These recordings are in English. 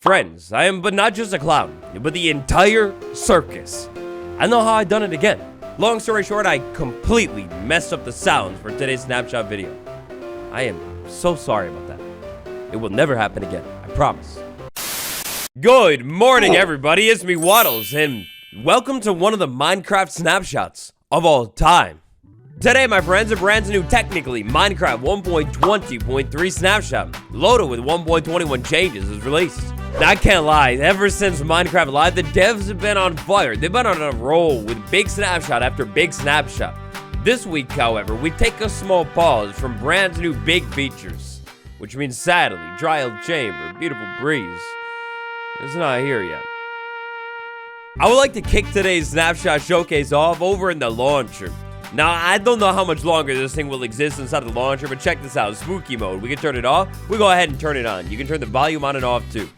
Friends, I am but not just a clown, but the entire circus. I know how I done it again. Long story short, I completely messed up the sounds for today's Snapshot video. I am so sorry about that. It will never happen again, I promise. Good morning, everybody. It's me, Waddles, and welcome to one of the Minecraft snapshots of all time. Today, my friends, a brand new, technically, Minecraft 1.20.3 snapshot, loaded with 1.21 changes, is released. Now, I can't lie, ever since Minecraft Live, the devs have been on fire. They've been on a roll with big snapshot after big snapshot. This week, however, we take a small pause from brand new big features, which means, sadly, Trial Chamber, Beautiful Breeze, is not here yet. I would like to kick today's snapshot showcase off over in the launcher. Now, I don't know how much longer this thing will exist inside the launcher, but check this out. Spooky mode. We can turn it off. We go ahead and turn it on. You can turn the volume on and off, too.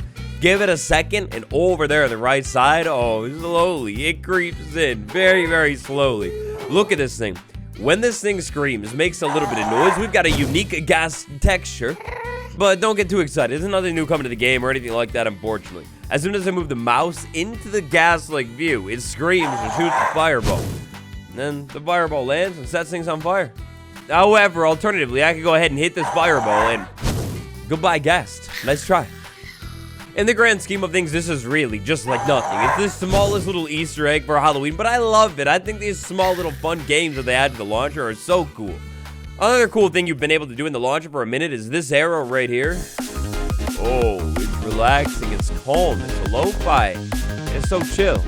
Give it a second, and over there on the right side, oh, slowly, it creeps in. Very, very slowly. Look at this thing. When this thing screams, makes a little bit of noise. We've got a unique gas texture. But don't get too excited. There's nothing new coming to the game or anything like that, unfortunately. As soon as I move the mouse into the gas-like view, it screams and shoots a fireball. And then the fireball lands and sets things on fire. However, alternatively, I could go ahead and hit this fireball and goodbye, guest. Nice try. In the grand scheme of things, this is really just like nothing. It's the smallest little Easter egg for Halloween, but I love it. I think these small little fun games that they add to the launcher are so cool. Another cool thing you've been able to do in the launcher for a minute is this arrow right here. Oh, it's relaxing, it's calm, it's lo-fi, it's so chill.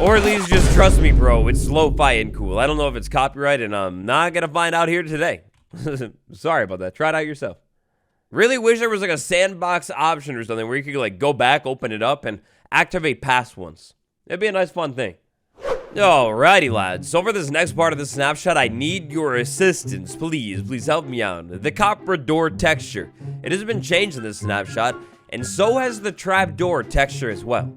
Or at least just trust me, bro, it's lo-fi and cool. I don't know if it's copyright, and I'm not gonna find out here today. Sorry about that, try it out yourself. Really wish there was like a sandbox option or something where you could like go back, open it up, and activate past ones. It'd be a nice fun thing. Alrighty, lads. So for this next part of the snapshot, I need your assistance. Please help me out. The copper door texture. It has been changed in this snapshot, and so has the trapdoor texture as well.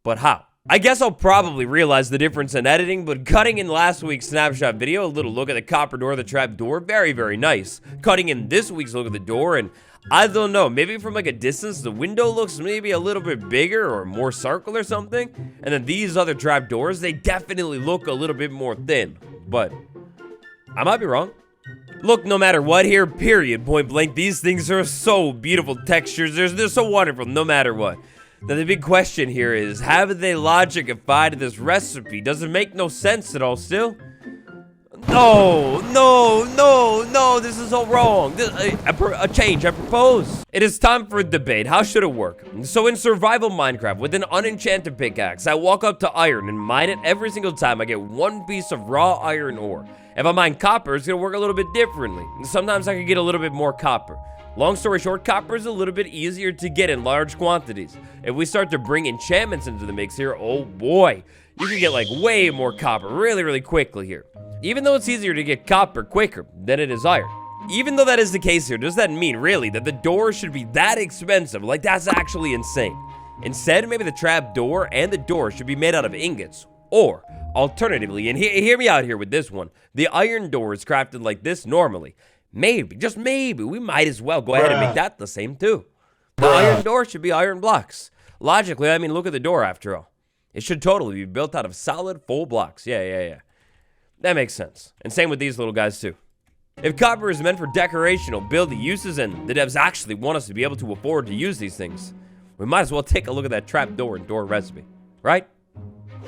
But how? I guess I'll probably realize the difference in editing, but cutting in last week's snapshot video, a little look at the copper door, the trapdoor, very, very nice. Cutting in this week's look at the door, and I don't know, maybe from like a distance, the window looks maybe a little bit bigger or more circle or something. And then these other trapdoors, they definitely look a little bit more thin, but I might be wrong. Look, no matter what here, period, point blank, these things are so beautiful textures. They're so wonderful, no matter what. Now, the big question here is, have they logicified this recipe? Does it make no sense at all still? No, this is all wrong. A change, I propose. It is time for a debate. How should it work? So in survival Minecraft, with an unenchanted pickaxe, I walk up to iron and mine it every single time I get one piece of raw iron ore. If I mine copper, it's gonna work a little bit differently. Sometimes I can get a little bit more copper. Long story short, copper is a little bit easier to get in large quantities. If we start to bring enchantments into the mix here, oh boy, you can get like way more copper really, really quickly here. Even though it's easier to get copper quicker than it is iron. Even though that is the case here, does that mean really that the door should be that expensive? Like, that's actually insane. Instead, maybe the trap door and the door should be made out of ingots. Or, alternatively, and hear me out here with this one, the iron door is crafted like this normally. Maybe, just maybe, we might as well go ahead and make that the same too. The iron door should be iron blocks. Logically, I mean, look at the door after all. It should totally be built out of solid, full blocks. Yeah. That makes sense. And same with these little guys too. If copper is meant for decorational building uses and the devs actually want us to be able to afford to use these things, we might as well take a look at that trap door and door recipe, right?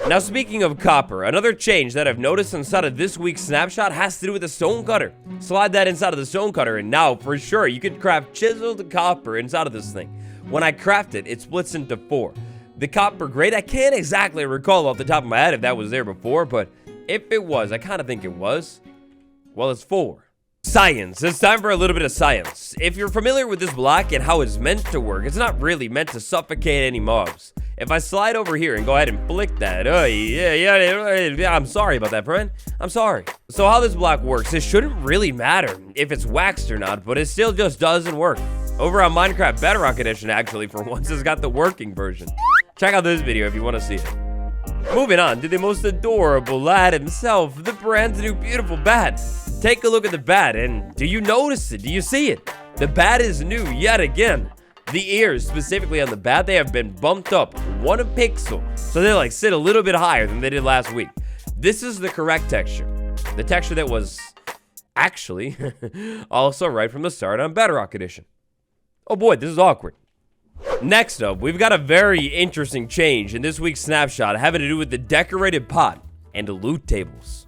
Now, speaking of copper, another change that I've noticed inside of this week's snapshot has to do with the stone cutter. Slide that inside of the stone cutter, and now, for sure, you can craft chiseled copper inside of this thing. When I craft it, it splits into 4. The copper grade, I can't exactly recall off the top of my head if that was there before, but if it was, I kind of think it was. Well, it's 4. Science. It's time for a little bit of science. If you're familiar with this block and how it's meant to work, it's not really meant to suffocate any mobs. If I slide over here and go ahead and flick that, yeah, I'm sorry about that, friend. I'm sorry. So how this block works, it shouldn't really matter if it's waxed or not, but it still just doesn't work. Over on Minecraft Bedrock Edition, actually, for once, it's got the working version. Check out this video if you want to see it. Moving on to the most adorable lad himself, the brand new beautiful bat. Take a look at the bat, and do you notice it? Do you see it? The bat is new yet again. The ears, specifically on the bat, they have been bumped up 1 pixel, so they like sit a little bit higher than they did last week. This is the correct texture. The texture that was actually also right from the start on Bedrock Edition. Oh boy, this is awkward. Next up, we've got a very interesting change in this week's snapshot having to do with the decorated pot and loot tables.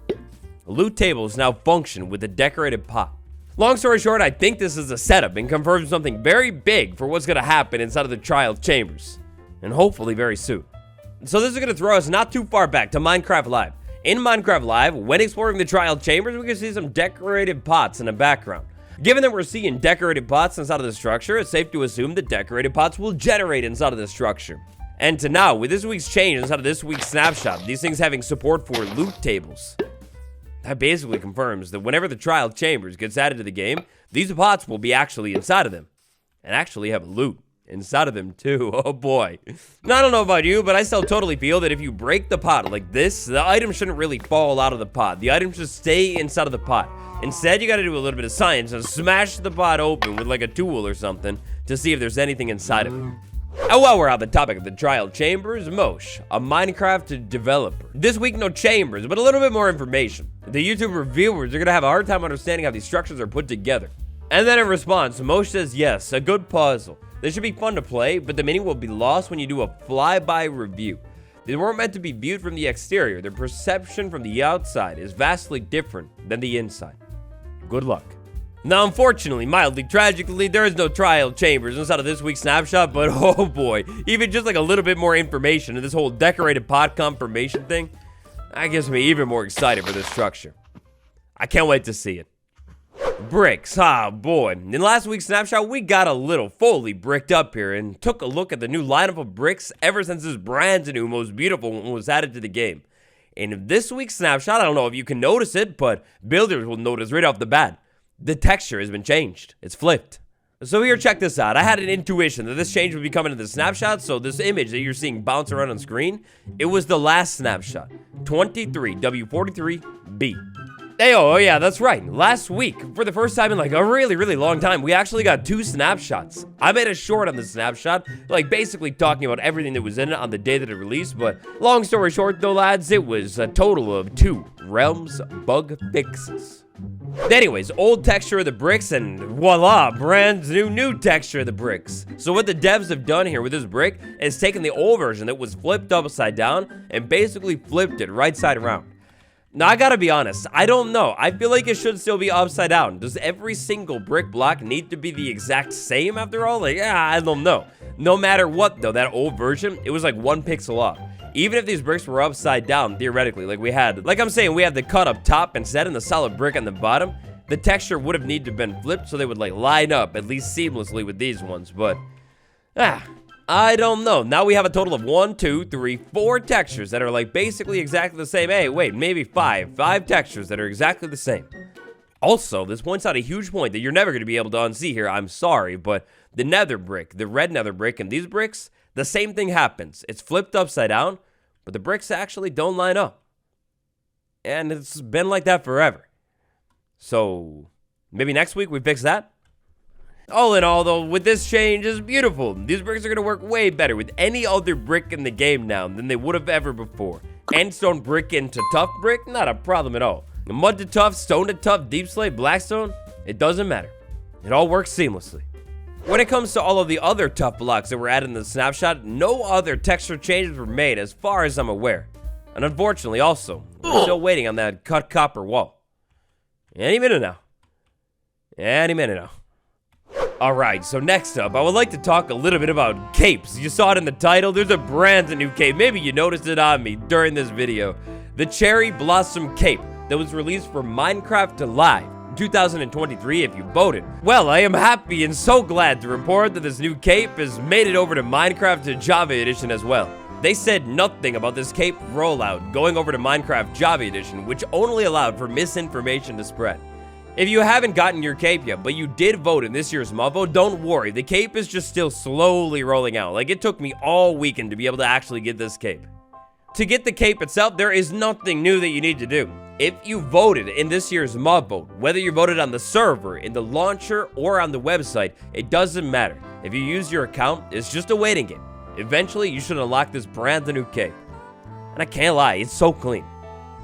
Loot tables now function with the decorated pot. Long story short, I think this is a setup and confirms something very big for what's going to happen inside of the trial chambers, and hopefully very soon. So this is going to throw us not too far back to Minecraft Live. In Minecraft Live, when exploring the trial chambers, we can see some decorated pots in the background. Given that we're seeing decorated pots inside of the structure, it's safe to assume that decorated pots will generate inside of the structure. And to now, with this week's change inside of this week's snapshot, these things having support for loot tables, that basically confirms that whenever the trial chambers gets added to the game, these pots will be actually inside of them, and actually have loot inside of them too. Oh boy. Now, I don't know about you, but I still totally feel that if you break the pot like this, the item shouldn't really fall out of the pot. The item should stay inside of the pot. Instead, you gotta do a little bit of science and smash the pot open with like a tool or something to see if there's anything inside of it. And while we're on the topic of the trial chambers, Mosh, a Minecraft developer. This week, no chambers, but a little bit more information. The YouTube reviewers are gonna have a hard time understanding how these structures are put together. And then in response, Mosh says, yes, a good puzzle. This should be fun to play, but the meaning will be lost when you do a flyby review. They weren't meant to be viewed from the exterior. Their perception from the outside is vastly different than the inside. Good luck. Now, unfortunately, mildly tragically, there is no trial chambers inside of this week's snapshot, but oh boy, even just like a little bit more information in this whole decorated pot confirmation thing, that gets me even more excited for this structure. I can't wait to see it. Bricks, ah boy. In last week's snapshot, we got a little fully bricked up here and took a look at the new lineup of bricks ever since this brand new most beautiful one was added to the game. In this week's snapshot, I don't know if you can notice it, but builders will notice right off the bat. The texture has been changed. It's flipped. So here, check this out. I had an intuition that this change would be coming in the snapshot, so this image that you're seeing bounce around on screen, it was the last snapshot. 23W43B. Hey, oh yeah, that's right. Last week, for the first time in like a really, really long time, we actually got 2 snapshots. I made a short on the snapshot, like basically talking about everything that was in it on the day that it released, but long story short though, lads, it was a total of 2 Realms bug fixes. Anyways, old texture of the bricks and voila, brand new texture of the bricks. So what the devs have done here with this brick is taken the old version that was flipped upside down and basically flipped it right side around. Now, I gotta be honest, I don't know. I feel like it should still be upside down. Does every single brick block need to be the exact same after all? Like, yeah, I don't know. No matter what, though, that old version, it was like 1 pixel off. Even if these bricks were upside down, theoretically, like we had the cut up top instead and the solid brick on the bottom, the texture would have needed to have been flipped so they would like line up at least seamlessly with these ones, but, I don't know. Now we have a total of 1, 2, 3, 4 textures that are like basically exactly the same. Hey, wait, maybe 5 textures that are exactly the same. Also, this points out a huge point that you're never going to be able to unsee here. I'm sorry, but the nether brick, the red nether brick, and these bricks, the same thing happens. It's flipped upside down, but the bricks actually don't line up. And it's been like that forever. So, maybe next week we fix that? All in all, though, with this change, it's beautiful. These bricks are going to work way better with any other brick in the game now than they would have ever before. Endstone brick into TUFF brick, not a problem at all. Mud to TUFF, stone to TUFF, deep slate, blackstone, it doesn't matter. It all works seamlessly. When it comes to all of the other TUFF blocks that were added in the snapshot, no other texture changes were made as far as I'm aware. And unfortunately, also, we're still waiting on that cut copper wall. Any minute now. Alright, so next up, I would like to talk a little bit about capes. You saw it in the title, there's a brand new cape. Maybe you noticed it on me during this video. The Cherry Blossom Cape that was released for Minecraft Live 2023 if you voted. Well, I am happy and so glad to report that this new cape has made it over to Minecraft Java Edition as well. They said nothing about this cape rollout going over to Minecraft Java Edition, which only allowed for misinformation to spread. If you haven't gotten your cape yet, but you did vote in this year's mob vote, don't worry. The cape is just still slowly rolling out. Like, it took me all weekend to be able to actually get this cape. To get the cape itself, there is nothing new that you need to do. If you voted in this year's mob vote, whether you voted on the server, in the launcher, or on the website, it doesn't matter. If you use your account, it's just a waiting game. Eventually, you should unlock this brand new cape. And I can't lie, it's so clean.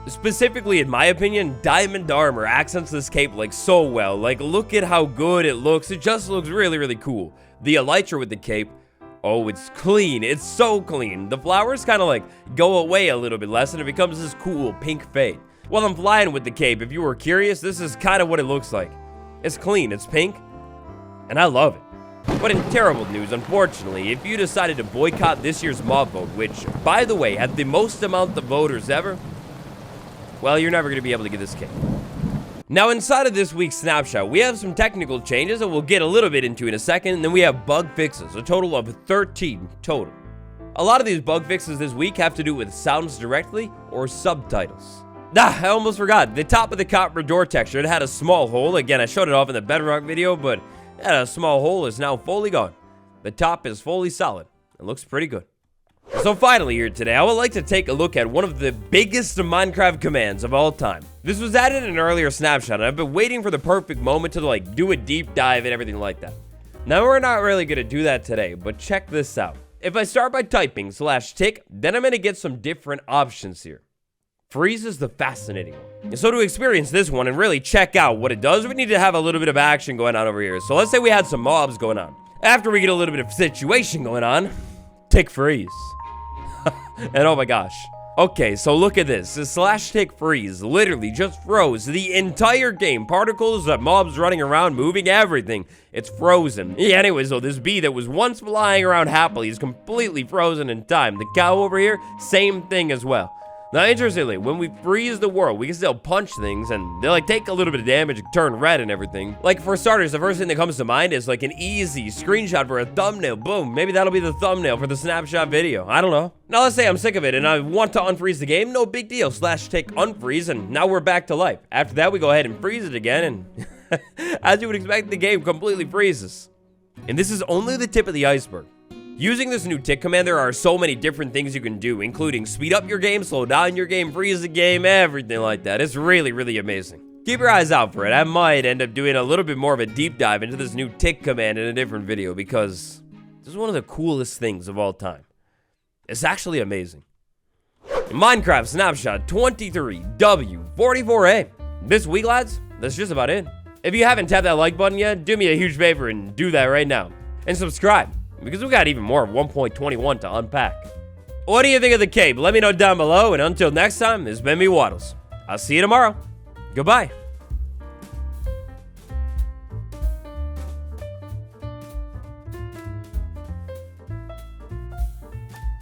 Specifically, in my opinion, diamond armor accents this cape like so well. Like, look at how good it looks. It just looks really, really cool. The elytra with the cape, oh, it's clean. It's so clean. The flowers kind of like go away a little bit less and it becomes this cool pink fade. While I'm flying with the cape, if you were curious, this is kind of what it looks like. It's clean, it's pink, and I love it. But in terrible news, unfortunately, if you decided to boycott this year's mob vote, which, by the way, had the most amount of voters ever, well, you're never going to be able to get this cape. Now, inside of this week's Snapshot, we have some technical changes that we'll get a little bit into in a second, and then we have bug fixes, a total of 13 total. A lot of these bug fixes this week have to do with sounds directly or subtitles. I almost forgot. The top of the copper door texture, it had a small hole. Again, I showed it off in the Bedrock video, but it had a small hole is now fully gone. The top is fully solid. It looks pretty good. So finally here today, I would like to take a look at one of the biggest Minecraft commands of all time. This was added in an earlier snapshot, and I've been waiting for the perfect moment to like do a deep dive and everything like that. Now we're not really going to do that today, but check this out. If I start by typing /tick, then I'm going to get some different options here. Freeze is the fascinating one. So to experience this one and really check out what it does, we need to have a little bit of action going on over here. So let's say we had some mobs going on. After we get a little bit of situation going on, tick freeze. And oh my gosh. Okay, so look at this. The /tick freeze literally just froze the entire game. Particles, mobs running around, moving, everything. It's frozen. Yeah, anyways, though, this bee that was once flying around happily is completely frozen in time. The cow over here, same thing as well. Now, interestingly, when we freeze the world, we can still punch things, and they, like, take a little bit of damage and turn red and everything. Like, for starters, the first thing that comes to mind is, like, an easy screenshot for a thumbnail. Boom. Maybe that'll be the thumbnail for the Snapshot video. I don't know. Now, let's say I'm sick of it, and I want to unfreeze the game. No big deal. /tick unfreeze, and now we're back to life. After that, we go ahead and freeze it again, and as you would expect, the game completely freezes. And this is only the tip of the iceberg. Using this new tick command, there are so many different things you can do, including speed up your game, slow down your game, freeze the game, everything like that. It's really, really amazing. Keep your eyes out for it. I might end up doing a little bit more of a deep dive into this new tick command in a different video because this is one of the coolest things of all time. It's actually amazing. Minecraft Snapshot 23W44A. This week, lads, that's just about it. If you haven't tapped that like button yet, do me a huge favor and do that right now. And subscribe, because we got even more of 1.21 to unpack. What do you think of the cape? Let me know down below, and until next time, this has been me, Waddles. I'll see you tomorrow. Goodbye.